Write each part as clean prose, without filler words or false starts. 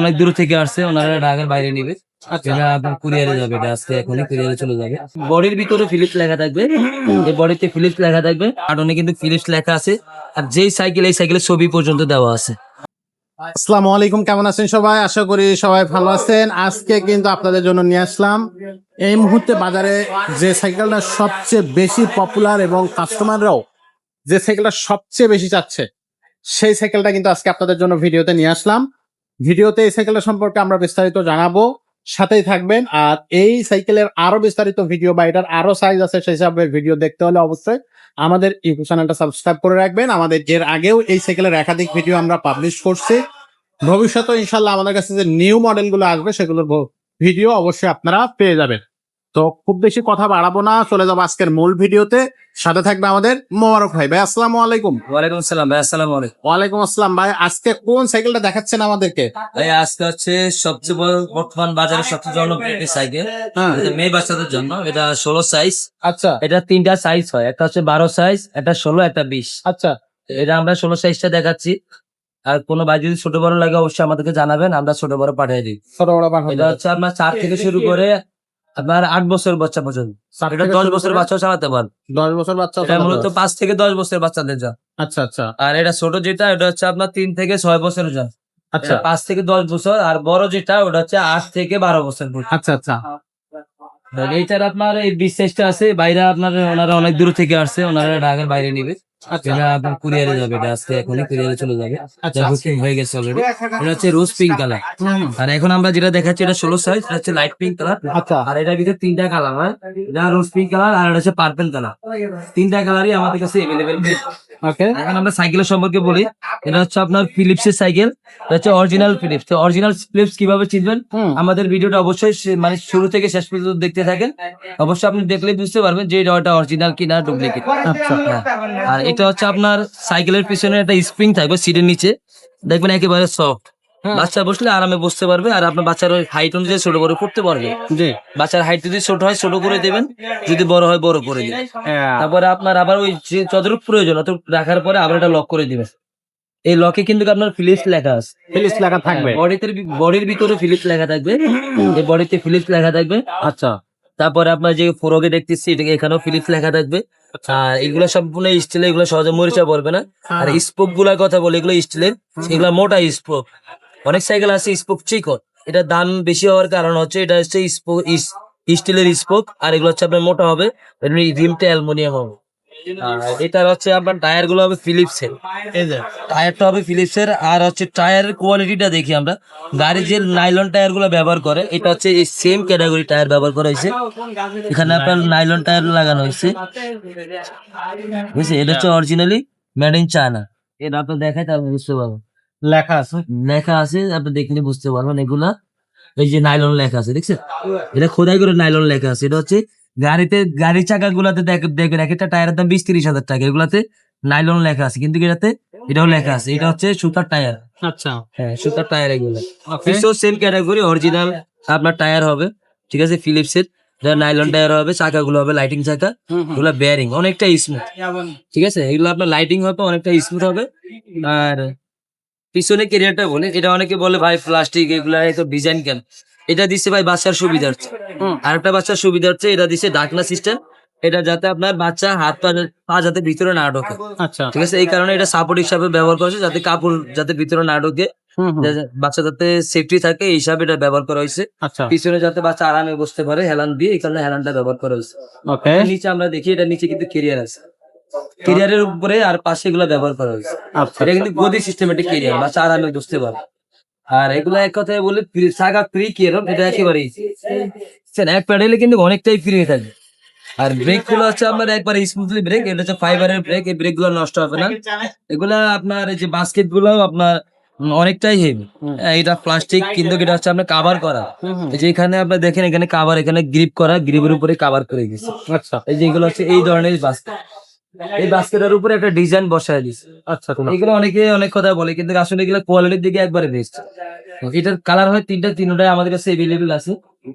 অনেক দূর থেকে আসছে, ওনারা ঢাকার বাইরে নিবে। এটা আপনার কুরিয়ারে যাবে, এটা আজকে এখনই কুরিয়ারে চলে যাবে। বডির ভিতরে ফিলিপস লেখা থাকবে, এই বডিতে ফিলিপস লেখা থাকবে, কার্টনে কিন্তু ফিলিপস লেখা আছে। আর যেই সাইকেল, এই সাইকেলের ছবি পর্যন্ত দেওয়া আছে। আসসালামু আলাইকুম, কেমন আছেন সবাই? আশা করি সবাই ভালো আছেন। আজকে কিন্তু আপনাদের জন্য নিয়ে আসলাম এই মুহূর্তে বাজারে যে সাইকেলটা সবচেয়ে বেশি পপুলার এবং কাস্টমাররাও যে সাইকেলটা সবচেয়ে বেশি চাচ্ছে, সেই সাইকেলটা কিন্তু আজকে আপনাদের জন্য ভিডিওতে নিয়ে আসলাম। ভিডিওতে এই সাইকেলটা সম্পর্কে আমরা বিস্তারিত জানাবো, সাথেই থাকবেন। আর এই সাইকেলের আরো বিস্তারিত ভিডিও বা এটার আরো সাইজ আছে, সেই হিসাবে ভিডিও দেখতে হলে অবশ্যই আমাদের ইউটিউব চ্যানেলটা সাবস্ক্রাইব করে রাখবেন। আমাদের এর আগেও এই সাইকেলের একাধিক ভিডিও আমরা পাবলিশ করছি। ভবিষ্যতে ইনশাল্লাহ আমাদের কাছে যে নিউ মডেলগুলো আসবে সেগুলোর ভিডিও অবশ্যই আপনারা পেয়ে যাবেন। তো খুব বেশি কথা বাড়াবো না, চলে যাবো আজকের মূল ভিডিওতে। সাথে থাকবে আমাদের মোবারক ভাই। ভাই আসসালামু আলাইকুম। ওয়ালাইকুম আসসালাম ভাই। আসসালামু আলাইকুম। ওয়ালাইকুম আসসালাম ভাই। আজকে কোন সাইকেলটা দেখাচ্ছেন আমাদেরকে? ভাই আজকে হচ্ছে সবচেয়ে বড় বর্তমান বাজারে সবচেয়ে জনপ্রিয় একটি সাইকেল, এটা মেয়ে বাচ্চাদের জন্য। এটা 16 সাইজ। আচ্ছা এটা তিনটা সাইজ হয়, একটা হচ্ছে 12 সাইজ, একটা 16, একটা 20। আচ্ছা, এটা আমরা 16 সাইজটা দেখাচ্ছি। আর কোনো ভাই যদি ছোট বড় লাগে অবশ্যই আমাদেরকে জানাবেন, আমরা ছোট বড় পাঠিয়ে দিই। ছোট বড় এটা হচ্ছে আপনার 4 থেকে শুরু করে আপনার 8 বছর বাচ্চা পর্যন্ত। এটা 10 বছর বাচ্চাও চালাতে পারবে। 10 বছর বাচ্চা। এটা মূলত 5 থেকে 10 বছর বাচ্চাদের যা। আচ্ছা আচ্ছা আর এটা ছোট যেটা, এটা হচ্ছে আপনার 3 থেকে 6 বছরের যা। আচ্ছা 5 থেকে 10 বছর। আর বড় যেটা, ওটা হচ্ছে 8 থেকে 12 বছর পর্যন্ত। আচ্ছা আচ্ছা এইটার আপনার এই 20 সাইজটা আছে, বাইরে আপনার ওনারা অনেক দূর থেকে আসছে, ওনারা ঢাকার বাইরে নিবে। এটা আপনার কুরিয়ারে যাবে, এটা আজকে এখনই কুরিয়ারে চলে যাবে। বুকিং হয়ে গেছে অলরেডি। এটা হচ্ছে রোজ পিঙ্ক কালার। আর এখন আমরা যেটা দেখাচ্ছি এটা 16 সাইজ, এটা হচ্ছে লাইট পিঙ্ক কালার। আচ্ছা আর এটার ভিতরে 3টা কালার হয়, এটা রোজ পিঙ্ক কালার আর এটা হচ্ছে পার্পল কালার। 3টা কালারই আমাদের কাছে अवेलेबल। ওকে, এখন আমরা সাইকেলের সম্পর্কে বলি। এটা হচ্ছে আপনার ফিলিপসের সাইকেল, এটা হচ্ছে অরিজিনাল ফিলিপস। তো অরিজিনাল ফিলিপস কিভাবে চিনবেন, আমাদের ভিডিওটা অবশ্যই মানে শুরু থেকে শেষ পর্যন্ত দেখতে থাকেন। অবশ্যই আপনি দেখলেই বুঝতে পারবেন যে এটা অরিজিনাল কিনা ডুপ্লিকেট। আচ্ছা আর এটা হচ্ছে আপনার সাইকেলের পিছনে একটা স্প্রিং থাকবে সিটের নিচে, দেখবেন একেবারে সফট। বাচ্চা বসলে আরামে বসতে পারবে। আর আপনার বাচ্চার হাইট অনুযায়ী ছোট বড় করতে পারবে। জি বাচ্চার হাইট যদি ছোট হয় ছোট করে দেবেন, যদি বড় হয় বড় করে দিবেন। তারপরে আপনার আবার ওই যে যতটুকু প্রয়োজন অত রাখার পরে আবার এটা লক করে দিবেন। এই লকে কিন্তু আপনার ফিলিপস লেখা আছে। ফিলিপস লেখা থাকবে বডির ভিতরে ফিলিপস লেখা থাকবে, এই বডিতে ফিলিপস লেখা থাকবে। আচ্ছা তারপরে আপনার যে ফোরকে দেখতেছি, এটা এখানেও ফিলিপস লেখা থাকবে। আর এগুলো সম্পূর্ণ স্টিলের, এগুলো সহজে মরিচা পড়বে না। আর স্পোক গুলার কথা বলে, এগুলো স্টিলের, এগুলো মোটা স্পোক। অনেক সাইকেল আছে স্পোক চিকন, এটা দাম বেশি হওয়ার কারণ হচ্ছে এটা হচ্ছে স্টিলের স্পোক। আর এগুলো হচ্ছে আপনার মোটা হবে, রিমটা অ্যালুমিনিয়াম হবে। আর এটা হচ্ছে আপনার টায়ার গুলো হবে ফিলিপসের, এই যে টায়ারটা হবে ফিলিপসের। আর হচ্ছে টায়ারের কোয়ালিটিটা দেখি আমরা, গাড়ির যে নাইলন টায়ার গুলো ব্যবহার করে, এটা হচ্ছে এই সেম ক্যাটাগরি টায়ার ব্যবহার করা হয়েছে। এখানে আপনার নাইলন টায়ার লাগানো হয়েছে, বুঝছে? এটা হচ্ছে অরিজিনালি মেড ইন চায়না। এটা আপনার দেখায় তাহলে বুঝতে পারবেন, লেখা আছে লেখা আছে, আপনি দেখলে বুঝতে পারবেন। এগুলা এই যে নাইলন লেখা আছে, দেখছেন? এটা খোদাই করে নাইলন লেখা আছে। এটা হচ্ছে গাড়ির চাকা গুলাতে দেখবেন এক একটা টায়ারের দাম 20-30 হাজার টাকা, এগুলাতে নাইলন লেখা আছে, কিন্তু এটাও লেখা আছে। এটা হচ্ছে সুতার টায়ার। আচ্ছা হ্যাঁ, সুতার টায়ার এগুলো। সেম ক্যাটাগরি অরিজিনাল আপনার টায়ার হবে, ঠিক আছে, ফিলিপসের। নাইলন টায়ার হবে, চাকাগুলো হবে লাইটিং চাকা, এগুলো বেয়ারিং অনেকটা স্মুথ, ঠিক আছে। এগুলো আপনার লাইটিং হবে অনেকটা স্মুথ হবে। আর পিছনে ক্যারিয়ারটা বলে, এটা অনেকে বলে ভাই প্লাস্টিক এগুলা এত ডিজাইন কেন, এটা দিচ্ছে ভাই বাচ্চার সুবিধার্থে। আর একটা বাচ্চার সুবিধার্থে এটা দিচ্ছে ঢাকনা সিস্টেম, এটা যাতে আপনার বাচ্চা হাত পা যাতে ভিতরে না ঢোকে, আচ্ছা ঠিক আছে। এই কারণে এটা সাপোর্ট হিসাবে ব্যবহার করেছে, যাতে কাপড় যাতে ভিতরে না ঢোকে, বাচ্চা যাতে সেফটি থাকে এই হিসাবে এটা ব্যবহার করা হয়েছে। আচ্ছা পিছনে যাতে বাচ্চা আরামে বসতে পারে হেলান দিয়ে, এই কারণে হেলানটা ব্যবহার করা হয়েছে। ওকে নিচে আমরা দেখি, এটা নিচে কিন্তু কেরিয়ার আছে, কেরিয়ারের উপরে আর পাশে এগুলো ব্যবহার করা হয়েছে। আচ্ছা এটা কিন্তু গদি সিস্টেমেটিক কেরিয়ার, বাচ্চা আরামে বসতে পারে। আর এগুলো এক কথায় বলে সাগা ফ্রি কেরম, এটা একেবারেই এক প্যাডেলে কিন্তু অনেকটাই ফ্রি থাকে। আর ব্রেক গুলো হচ্ছে আপনার একবার স্মুথলি ব্রেক, এটা হচ্ছে ফাইবারের ব্রেক, এই ব্রেক গুলো নষ্ট হবে না। এগুলা আপনার এই যে বাস্কেট গুলো আপনার অনেকটাই হেভি, এটা প্লাস্টিক কিন্তু এটা হচ্ছে আপনার কাভার করা। এই যে এখানে আপনার দেখেন, এখানে কাভার, এখানে গ্রিপ করা, গ্রিপের উপরে কাভার করে গেছে। আচ্ছা এই যে এগুলো হচ্ছে এই ধরনের বাস্কেট, এই বাস্কেটের উপরে একটা ডিজাইন বসায় দিছে। আচ্ছা এগুলো অনেকে অনেক কথা বলে, কিন্তু আসলে এগুলো কোয়ালিটির দিকে একবারে বেস্ট। এটার কালার হয় তিনটাই আমাদের কাছে এভেলেবেল আছে।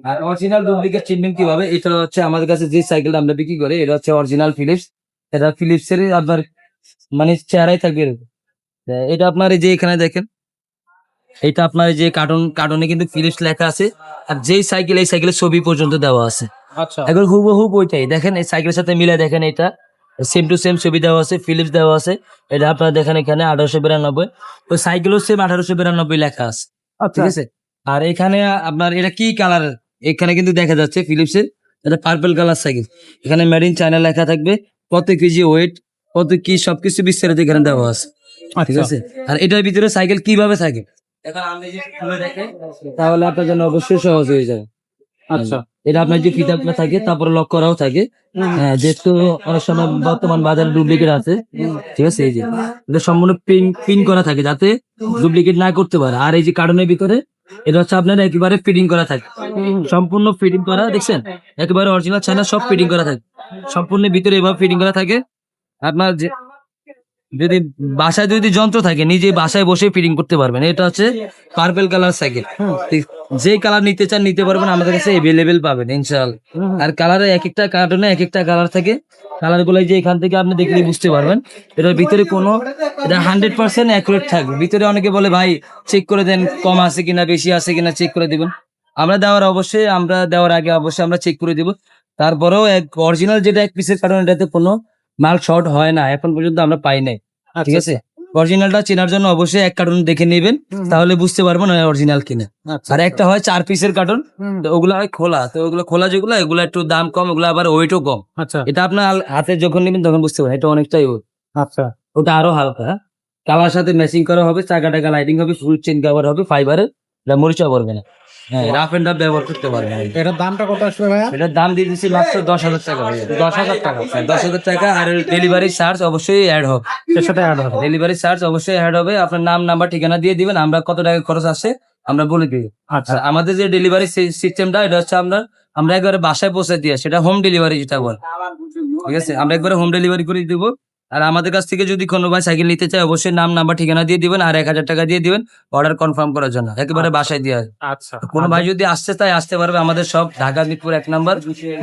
আর অরিজিনাল ডুপ্লিকেট চিনবেন কিভাবে, এটা হচ্ছে আমাদের কাছে যে সাইকেলটা আমরা বিক্রি করি, এটা হচ্ছে অরিজিনাল ফিলিপস। এটা ফিলিপসের আপনার মানে চেহারাই থাকবে এরকম। এটা আপনার এই যে এখানে দেখেন, এটা আপনার এই যে কার্টুনে কিন্তু ফিলিপস লেখা আছে, আর যেই সাইকেল এই সাইকেলের ছবি পর্যন্ত দেওয়া আছে। আচ্ছা এখন হুবহুব ওইটাই দেখেন, এই সাইকেলের সাথে মিলে দেখেন, এটা সেম টু সেম ছবি দেওয়া আছে, ফিলিপস দেওয়া আছে। এটা আপনারা দেখেন এখানে 1892, ওই সাইকেলও সেম 1892 লেখা আছে, ঠিক আছে। আর এখানে আপনার এটা কি কালার, এখানে কিন্তু দেখা যাচ্ছে ফিলিপসের এটা পার্পল কালার সাইকেল। এখানে মেড ইন চায়না লেখা থাকবে, কত কেজি ওয়েট, কত কি সবকিছু বিস্তারিত এখানে দেওয়া আছে, ঠিক আচ্ছা আছে। আর এটার ভিতরে সাইকেল কিভাবে থাকে এখন আমি যদি খুলে দেখেন, তাহলে আপনার জন্য অবশ্যই সহজ হয়ে যাবে। আচ্ছা এটা আপনার যে ফিতাগুলো থাকে, তারপরে লক করাও থাকে। হ্যাঁ, যেহেতু অনেক সময় বর্তমান বাজারে ডুপ্লিকেট আছে, ঠিক আছে। এই যে এটা সম্পূর্ণ পিন করা থাকে যাতে ডুপ্লিকেট না করতে পারে। আর এই যে কার্টনের ভিতরে এটা হচ্ছে আপনার একেবারে ফিটিং করা থাকে, সম্পূর্ণ ফিটিং করা, দেখছেন একেবারে অরিজিনাল চায়না সব ফিটিং করা থাকে, সম্পূর্ণ ভিতরে এভাবে ফিটিং করা থাকে। আপনার যে যদি বাসায় যদি যন্ত্র থাকে, নিজে বাসায় বসে ফিটিং করতে পারবেন। এটা হচ্ছে পার্পল কালার সাইকেল, যে কালার নিতে চান নিতে পারবেন, আমাদের কাছে এভেলেবেল পাবেন ইনশাআল্লাহ। আর কালারে এক একটা কার্টনে এক একটা কালার থাকে, কালার গুলো যে এখান থেকে আপনি দেখলে বুঝতে পারবেন। এটার ভিতরে কোনো এটা 100% অ্যাকুরেট থাকবে। ভিতরে অনেকে বলে ভাই চেক করে দেন কম আছে কিনা বেশি আছে কিনা চেক করে দিবেন, আমরা দেওয়ার আগে অবশ্যই আমরা চেক করে দিব। তারপরেও এক অরিজিনাল যেটা এক পিসের কারণে এটাতে কোনো মাল শর্ট হয় না, এখন পর্যন্ত আমরা পাই নাই, ঠিক আছে। অরিজিনালটা চেনার জন্য অবশ্যই এক কার্টন দেখে নেবেন, তাহলে বুঝতে পারবেন অরিজিনাল কিনা। আর একটা হয় 4 পিসের কার্টন, তো ওগুলো হয় খোলা, তো ওগুলো খোলা যেগুলো এগুলো একটু দাম কম, ওগুলো আবার ওয়েটও কম। আচ্ছা এটা আপনার হাতে যখন নেবেন তখন বুঝতে পারবেন এটা অনেকটাই weight। আচ্ছা ওটা আরো হালকা, কালার সাথে ম্যাচিং করা হবে, চাকা টাকা লাইটিং হবে, ফুল চেন কভার হবে ফাইবারের, এটা মরিচা পড়বে না। হ্যাঁ, রাফ এন্ড টাফ ব্যবহার করতে পারবেন। এটার দামটা কত আসবে ভাইয়া? এটার দাম দিয়ে দিচ্ছি মাত্র 10,000 টাকা। 10,000 টাকা 10,000 টাকা, আর ডেলিভারি চার্জ অবশ্যই অ্যাড হবে। এর সাথে অ্যাড হবে। ডেলিভারি চার্জ অবশ্যই অ্যাড হবে। আপনার নাম নাম্বার ঠিকানা দিয়ে দিবেন, আমরা কত টাকা খরচ আসে আমরা বলে দিই। আচ্ছা আর আমাদের যে ডেলিভারি সিস্টেমটা এটা হচ্ছে আমরা একবারে বাসায় পৌঁছে দিয়ে, সেটা হোম ডেলিভারি যেটা বল, ঠিক আছে। আমরা একবারে হোম ডেলিভারি করে দিব। আর আমাদের কাছ থেকে যদি কোনো ভাই সাইকেল নিতে চায় অবশ্যই নাম নাম্বার ঠিকানা দিয়ে দিবেন, আর 1,000 টাকা দিয়ে দিবেন অর্ডার কনফার্ম করার জন্য, একেবারে বাসায় দিয়ে আসবে। আচ্ছা কোনো ভাই যদি আসতে চায় আসতে পারবে। আমাদের সব ঢাকা মিরপুর 1 নম্বর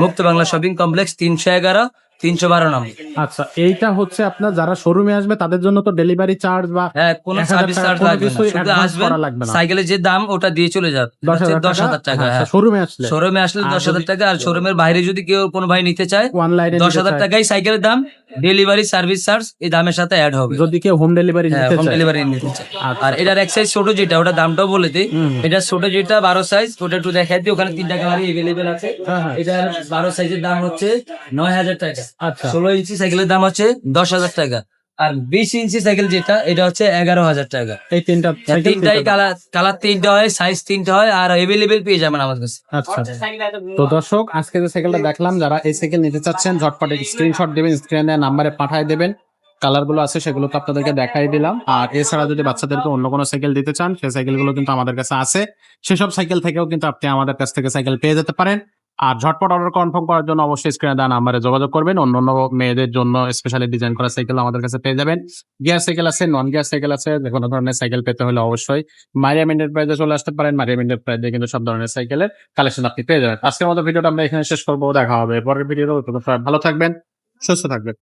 মুক্ত বাংলা শপিং কমপ্লেক্স 311 312 নম্বর। আচ্ছা এইটা হচ্ছে আপনার যারা শোরুমে আসবে তাদের জন্য তো ডেলিভারি চার্জ বা হ্যাঁ, কোনো 1,000 সার্ভিস টাকা চার্জ কোনো লাগবে না, কিছুই শুধু advance আসবেন, করা লাগবে না। সাইকেলের যে দাম ওটা দিয়ে চলে যাবে। 10,000 টাকা। হ্যাঁ, শোরুমে আসলে শোরুমে আসলে আর 10,000 যদি- টাকা। আর শোরুমের বাইরে যদি কেউ কোনো ভাই নিতে চায় অনলাইনে 10,000 টাকাই সাইকেলের দাম, ডেলিভারি সার্ভিস চার্জ এই দামের সাথে অ্যাড হবে। যদি কেউ হোম ডেলিভারি হ্যাঁ, নিতে হোম চায়। ডেলিভারি নিতে চায়। আচ্ছা। আর এটার এক সাইজ ছোট যেটা, ওটা দামটাও বলে দিই। এটা ছোট যেটা 12 সাইজ, ওটা একটু দেখাই দিই। ওখানে 3টা কালারই এভেলেবেল আছে। হ্যাঁ, হ্যাঁ। এটার 12 সাইজের দাম হচ্ছে 9,000 টাকা। আচ্ছা 16 ইঞ্চি সাইকেলের দাম হচ্ছে 10,000 টাকা। আর 20 ইঞ্চি সাইকেল যেটা এটা হচ্ছে 11,000 টাকা। এই তিনটা সাইকেল তিনটাই কালার তিনটা হয়, সাইজ তিনটা হয়, আর এভেলেবেল পেয়ে যাবেন আমার কাছে। আচ্ছা তো দর্শক আজকে যে সাইকেলটা দেখলাম, যারা এই সাইকেল নিতে চাচ্ছেন ঝটপট স্ক্রিনশট দিবেন, স্ক্রিনে নাম্বারে পাঠিয়ে দেবেন। কালার গুলো আছে সেগুলো তো আপনাদেরকে দেখাই দিলাম। আর এছাড়া যদি বাচ্চাদেরকে অন্য কোনো সাইকেল দিতে চান সেই সাইকেল গুলো কিন্তু আমাদের কাছে আছে। সেসব সাইকেল থেকেও কিন্তু আপনি আমাদের কাছ থেকে সাইকেল পেয়ে যেতে পারেন। আর ঝটপট অর্ডার কনফার্ম করার জন্য অবশ্যই স্ক্রিনে দেওয়া নাম্বারে যোগাযোগ করবেন। অন্য মেয়েদের জন্য স্পেশালি ডিজাইন করা সাইকেল আমাদের কাছে পেয়ে যাবেন। গিয়ার সাইকেল আছে, নন গিয়ার সাইকেল আছে। যে কোনো ধরনের সাইকেল পেতে হলে অবশ্যই মারিয়াম এন্টারপ্রাইজে চলে আসতে পারেন। মারিয়াম এন্টারপ্রাইজে কিন্তু সব ধরনের সাইকেলের কালেকশন আপনি পেয়ে যাবেন। আজকের মতো ভিডিওটা আমরা এখানে শেষ করবো, দেখা হবে পরের ভিডিওতে। সবাই ভালো থাকবেন, সুস্থ থাকবেন।